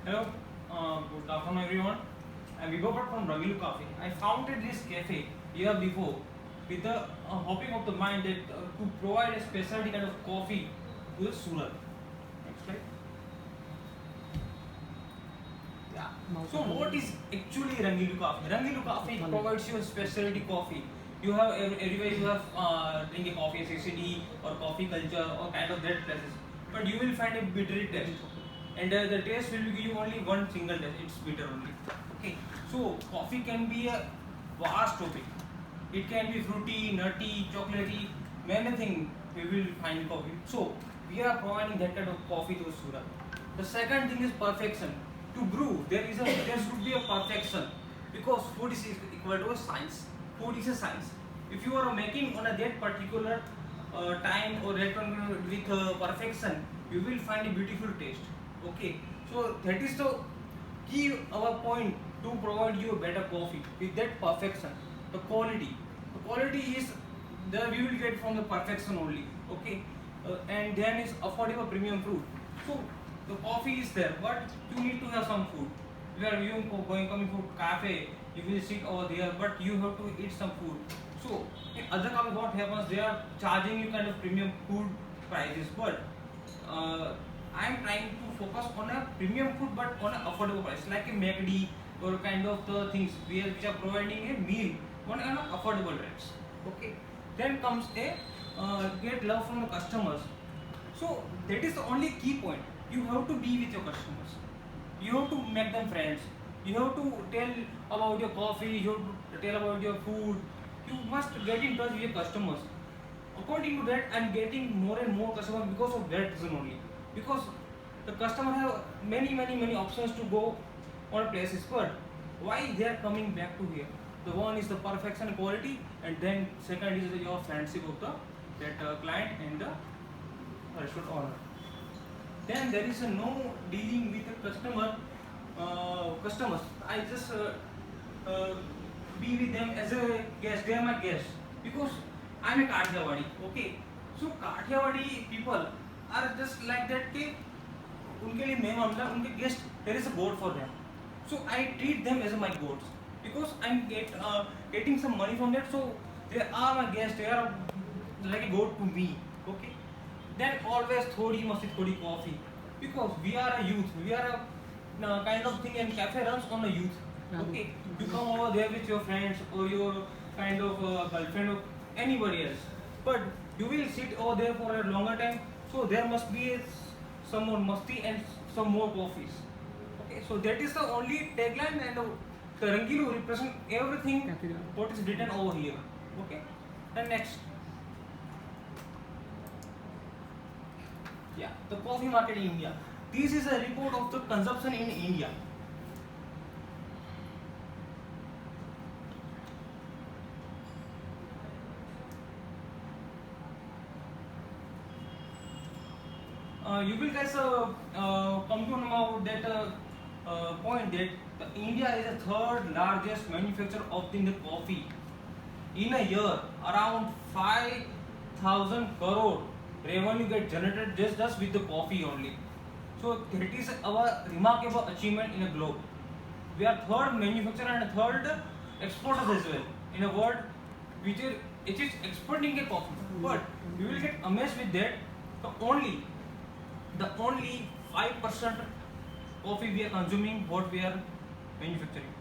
Hello, good afternoon everyone. I'm Vibhavat from Rangilu Coffee. I founded this cafe year before with the hoping of the mind that to provide a specialty kind of coffee to the Surat. Next slide. Yeah. So what is actually Rangilu Coffee? Rangilu Coffee provides you a specialty coffee. You have everywhere you have drinking coffee, CCD or coffee culture or kind of that places, but you will find a bitter taste, and the taste will give you only one single taste. It's bitter only. Okay. So coffee can be a vast topic. It can be fruity, nutty, chocolatey, many things we will find in coffee. So we are providing that kind of coffee to Surat. The second thing is perfection. To brew, there should be a perfection because food is equal to a science. Food is a science. If you are making on a that particular time or that one with perfection, you will find a beautiful taste. Okay, so that is the key our point to provide you a better coffee with that perfection. The quality, the quality is the we will get from the perfection only. Okay, and then is affordable premium food. So the coffee is there, but you need to have some food. Where you going coming for cafe, you will sit over there, but you have to eat some food. So in other companies, what happens? They are charging you kind of premium food prices, but I am trying to focus on a premium food, but on an affordable price, like a McD or kind of the things which are providing a meal on an affordable rates. Okay. Then comes a get love from the customers. So that is the only key point. You have to be with your customers. You have to make them friends. You have to tell about your coffee. You have to tell about your food. You must get in touch with your customers. According to that, I'm getting more and more customers because of that reason only. Because the customer have many options to go on places, but why they are coming back to here? The one is the perfection quality, and then second is your friendship of the that client and the restaurant owner. Then there is a no dealing with the customers. I just uh, be with them as a guest. They are my guests because I'm a Kathiawadi. Okay, so Kathiawadi people are just like that. कि उनके लिए मेहमान उनके guest there is a goat for them. So I treat them as my goats because I'm getting some money from that. So they are my guests. They are like a goat to me. Okay. Then always thodi masti thodi coffee because we are a youth. We are a kind of thing, and cafe runs on a youth. Okay. You come over there with your friends or your kind of girlfriend or anybody else, but you will sit over there for a longer time. So there must be some more masti and some more coffees. Okay, so that is the only tagline, and the Rangilu represent everything what is written over here. Okay, then next, yeah, the coffee market in India. This is a report of the consumption in India. You will guys come to know that point that India is the third largest manufacturer of the coffee. In a year, around 5,000 crore revenue get generated just with the coffee only. So that is our remarkable achievement in a globe. We are third manufacturer and third exporter as well in a world which is it is exporting a coffee. But we will get amazed with that. The only 5% coffee we are consuming what we are manufacturing.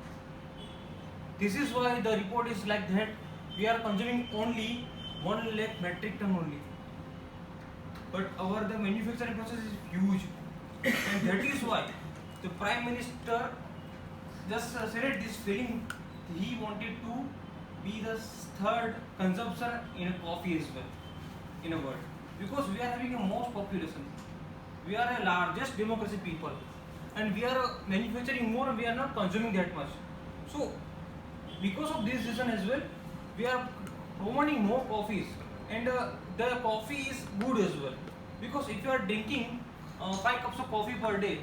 This is why the report is like that. We are consuming only 1 lakh metric ton only. But our the manufacturing process is huge, and that is why the Prime Minister just said this feeling. He wanted to be the third consumption in a coffee as well in a world because we are having a most population. We are a largest democracy people, and we are manufacturing more. We are not consuming that much. So because of this reason as well, we are promoting more coffees, and the coffee is good as well because if you are drinking 5 cups of coffee per day,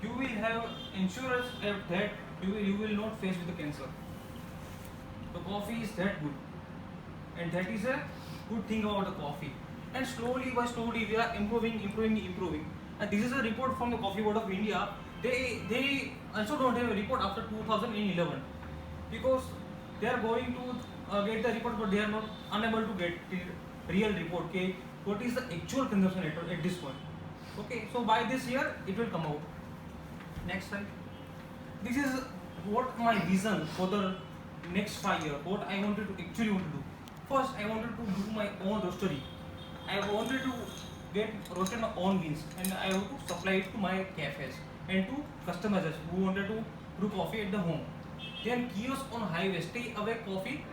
you will have insurance that you will not face with the cancer. The coffee is that good, and that is a good thing about the coffee. And slowly by slowly we are improving, and this is a report from the Coffee Board of India. They also don't have a report after 2011 because they are going to get the report, but they are not unable to get the real report. Okay, what is the actual consumption at this point? Okay, so by this year it will come out. Next slide. This is what my vision for the next 5 years. What I wanted to actually want to do. First, I wanted to do my own roastery. I wanted to get roasted my own beans, and I want to supply it to my cafes and to customers who wanted to brew coffee at the home. Then kiosks on highways take away coffee,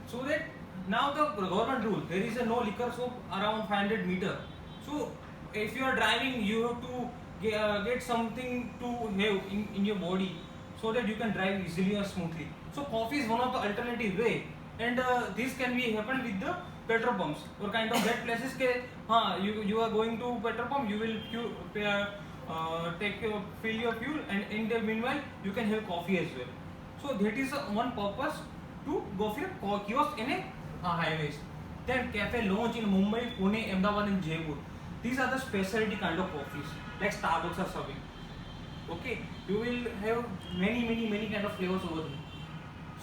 so that now the government rule there is a no liquor shop around 500 meter. So if you are driving, you have to get something to have in your body so that you can drive easily or smoothly. So coffee is one of the alternative way, and this can be happen with the petrol pumps or kind of that places ke you are going to petrol pump, you will fill your fuel, and in the meanwhile you can have coffee as well. So that is one purpose to go for kiosk in a highways. Then cafe launch in Mumbai, Pune, Ahmedabad and Jaipur. These are the specialty kind of coffees like Starbucks are serving. Okay, you will have many kind of flavors over there.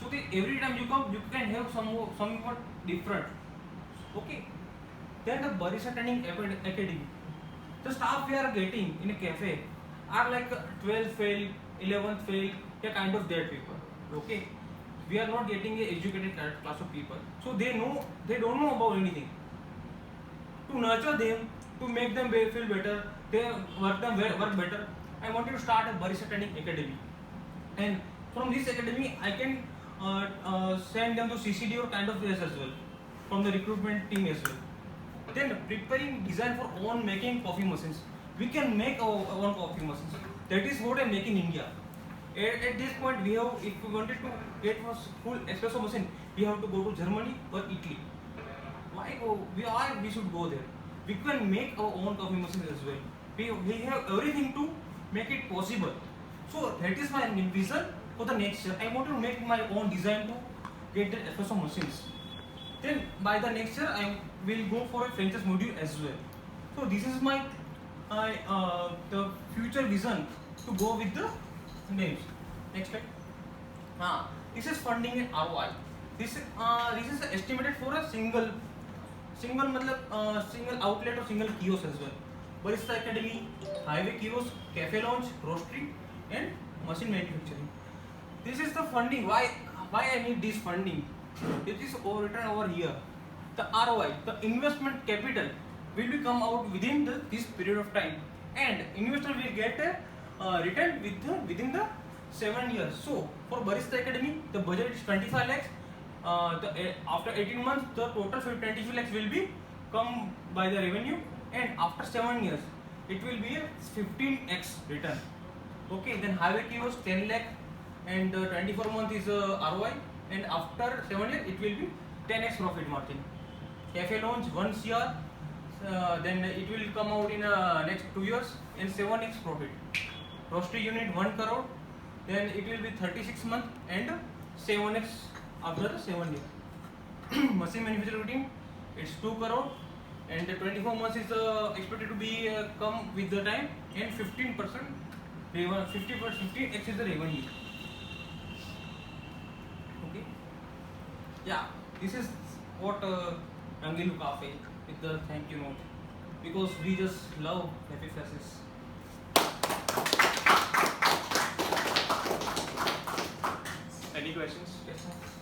So every time you come, you can have somewhat different. Okay. Then the barista training academy. The staff we are getting in a cafe are like 12th fail, 11th fail, a kind of that people. Okay. We are not getting a educated class of people. So they don't know about anything. To nurture them, to make them feel better, they work better. I wanted to start a barista training academy, and from this academy I can send them to CCD or kind of place as well, from the recruitment team as well. Then preparing design for own making coffee machines. We can make our own coffee machines. That is what I make in India. At this point, we have, if we wanted to get a full espresso machine, we have to go to Germany or Italy. Why go? We should go there. We can make our own coffee machines as well. We have everything to make it possible. So that is my vision for the next year. I want to make my own design to get the espresso machines. Then by the next year, I will go for a franchise module as well. So this is my the future vision to go with the names. Next slide. This is funding and ROI. This is estimated for a single outlet or single kiosk as well. Barista Academy, highway kiosk, cafe launch, roastery, and machine manufacturing. This is the funding. Why I need this funding? It is written over here. The ROI, the investment capital, will be come out within this period of time, and investor will get a return within the 7 years. So for Barista Academy, the budget is 25 lakhs. After 18 months, the total 25 lakhs will be come by the revenue, and after 7 years, it will be a 15x return. Okay, then highway kiosk 10 lakh, and 24 months is ROI, and after 7 years, it will be 10x profit margin. Cafe launch 1 CR, then it will come out in next 2 years and 7x profit. Roastery unit 1 crore, then it will be 36 months and 7x after the 7 years. Machine manufacturing team, it's 2 crore, and the 24 months is expected to be come with the time, and 15% 15x is the revenue. Okay. Yeah, this is what Rangilu Cafe with the thank you note, because we just love happy faces. Any questions? Yes, sir.